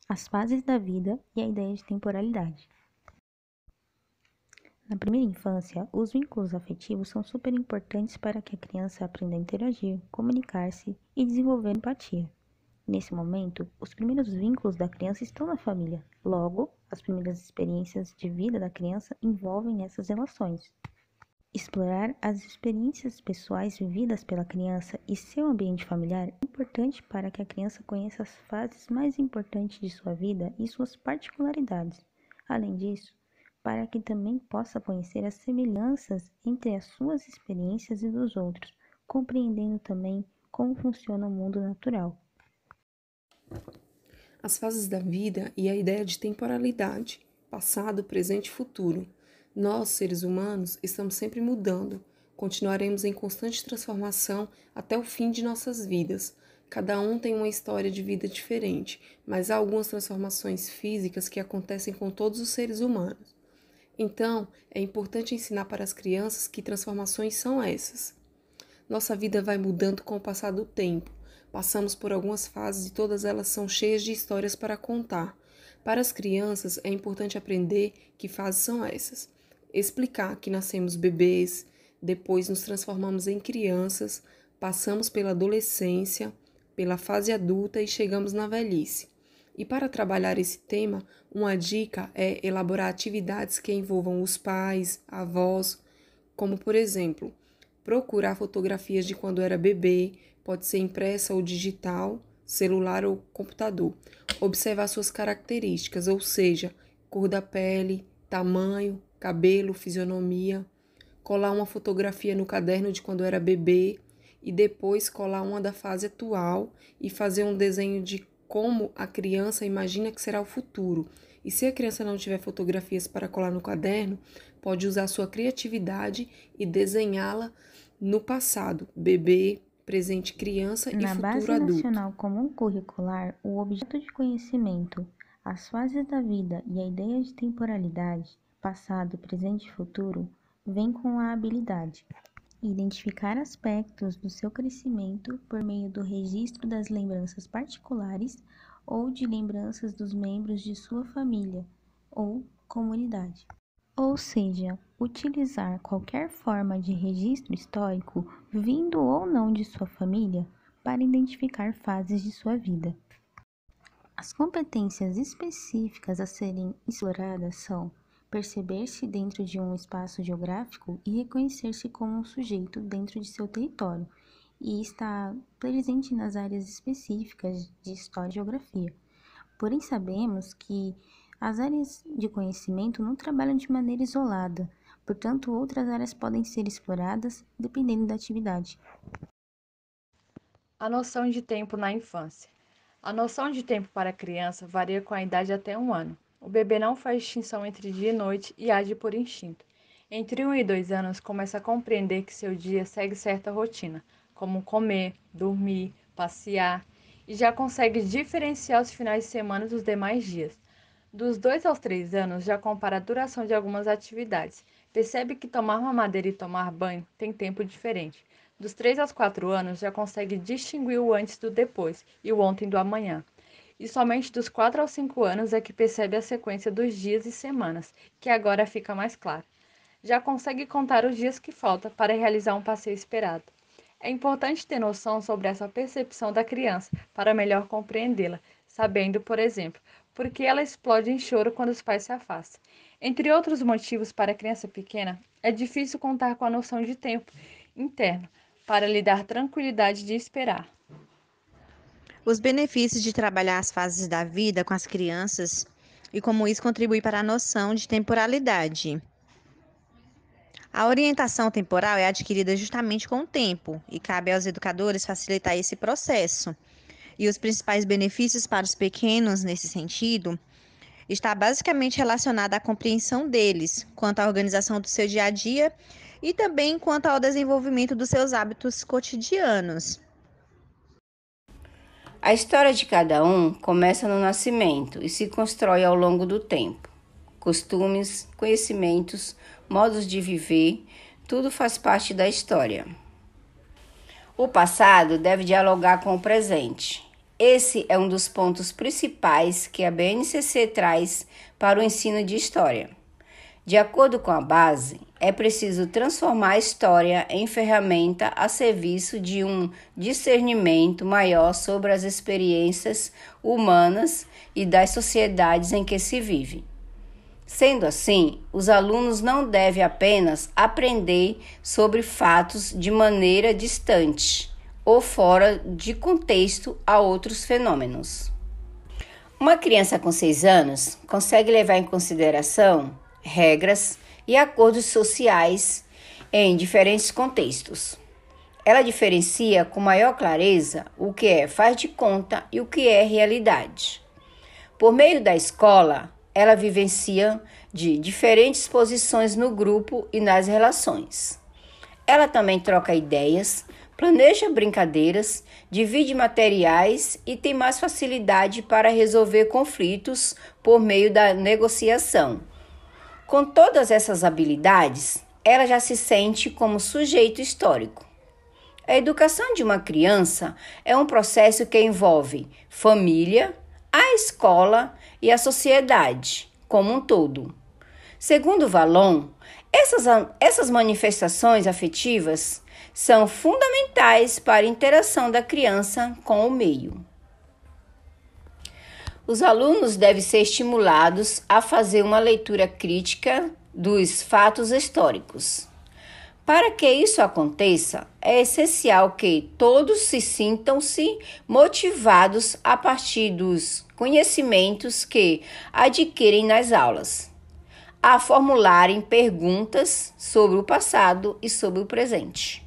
As fases da vida e a ideia de temporalidade. Na primeira infância, os vínculos afetivos são super importantes para que a criança aprenda a interagir, comunicar-se e desenvolver empatia. Nesse momento, os primeiros vínculos da criança estão na família. Logo, as primeiras experiências de vida da criança envolvem essas relações. Explorar as experiências pessoais vividas pela criança e seu ambiente familiar é importante para que a criança conheça as fases mais importantes de sua vida e suas particularidades. Além disso, para que também possa conhecer as semelhanças entre as suas experiências e dos outros, compreendendo também como funciona o mundo natural. As fases da vida e a ideia de temporalidade, passado, presente e futuro. Nós, seres humanos, estamos sempre mudando, continuaremos em constante transformação até o fim de nossas vidas. Cada um tem uma história de vida diferente, mas há algumas transformações físicas que acontecem com todos os seres humanos. Então, é importante ensinar para as crianças que transformações são essas. Nossa vida vai mudando com o passar do tempo. Passamos por algumas fases e todas elas são cheias de histórias para contar. Para as crianças, é importante aprender que fases são essas. Explicar que nascemos bebês, depois nos transformamos em crianças, passamos pela adolescência, pela fase adulta e chegamos na velhice. E para trabalhar esse tema, uma dica é elaborar atividades que envolvam os pais, avós, como por exemplo, procurar fotografias de quando era bebê, pode ser impressa ou digital, celular ou computador. Observar suas características, ou seja, cor da pele, tamanho, cabelo, fisionomia. Colar uma fotografia no caderno de quando era bebê e depois colar uma da fase atual e fazer um desenho de como a criança imagina que será o futuro. E se a criança não tiver fotografias para colar no caderno, pode usar sua criatividade e desenhá-la no passado, bebê, presente criança e Na futuro Base adulto. Nacional Comum Curricular, o objeto de conhecimento, as fases da vida e a ideia de temporalidade, passado, presente e futuro, vem com a habilidade. Identificar aspectos do seu crescimento por meio do registro das lembranças particulares ou de lembranças dos membros de sua família ou comunidade. Ou seja, utilizar qualquer forma de registro histórico, vindo ou não de sua família, para identificar fases de sua vida. As competências específicas a serem exploradas são perceber-se dentro de um espaço geográfico e reconhecer-se como um sujeito dentro de seu território, e estar presente nas áreas específicas de história e geografia. Porém, sabemos que as áreas de conhecimento não trabalham de maneira isolada, portanto, outras áreas podem ser exploradas dependendo da atividade. A noção de tempo na infância. A noção de tempo para a criança varia com a idade até 1 ano. O bebê não faz distinção entre dia e noite e age por instinto. Entre 1 e 2 anos, começa a compreender que seu dia segue certa rotina, como comer, dormir, passear, e já consegue diferenciar os finais de semana dos demais dias. Dos 2 aos 3 anos, já compara a duração de algumas atividades. Percebe que tomar mamadeira e tomar banho tem tempo diferente. Dos 3 aos 4 anos, já consegue distinguir o antes do depois e o ontem do amanhã. E somente dos 4 aos 5 anos é que percebe a sequência dos dias e semanas, que agora fica mais clara. Já consegue contar os dias que faltam para realizar um passeio esperado. É importante ter noção sobre essa percepção da criança para melhor compreendê-la, sabendo, por exemplo, por que ela explode em choro quando os pais se afastam. Entre outros motivos para a criança pequena, é difícil contar com a noção de tempo interno para lhe dar tranquilidade de esperar. Os benefícios de trabalhar as fases da vida com as crianças e como isso contribui para a noção de temporalidade. A orientação temporal é adquirida justamente com o tempo e cabe aos educadores facilitar esse processo. E os principais benefícios para os pequenos nesse sentido está basicamente relacionada à compreensão deles, quanto à organização do seu dia a dia e também quanto ao desenvolvimento dos seus hábitos cotidianos. A história de cada um começa no nascimento e se constrói ao longo do tempo. Costumes, conhecimentos, modos de viver, tudo faz parte da história. O passado deve dialogar com o presente. Esse é um dos pontos principais que a BNCC traz para o ensino de história. De acordo com a base, é preciso transformar a história em ferramenta a serviço de um discernimento maior sobre as experiências humanas e das sociedades em que se vive. Sendo assim, os alunos não devem apenas aprender sobre fatos de maneira distante ou fora de contexto a outros fenômenos. Uma criança com 6 anos consegue levar em consideração regras e acordos sociais em diferentes contextos. Ela diferencia com maior clareza o que é faz de conta e o que é realidade. Por meio da escola, ela vivencia de diferentes posições no grupo e nas relações. Ela também troca ideias, planeja brincadeiras, divide materiais e tem mais facilidade para resolver conflitos por meio da negociação. Com todas essas habilidades, ela já se sente como sujeito histórico. A educação de uma criança é um processo que envolve família, a escola e a sociedade como um todo. Segundo Vallon, essas manifestações afetivas são fundamentais para a interação da criança com o meio. Os alunos devem ser estimulados a fazer uma leitura crítica dos fatos históricos. Para que isso aconteça, é essencial que todos se sintam-se motivados a partir dos conhecimentos que adquirem nas aulas, a formularem perguntas sobre o passado e sobre o presente.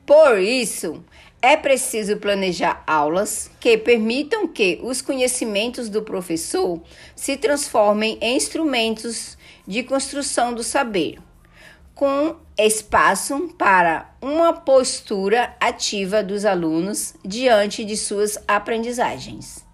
Por isso, é preciso planejar aulas que permitam que os conhecimentos do professor se transformem em instrumentos de construção do saber, com espaço para uma postura ativa dos alunos diante de suas aprendizagens.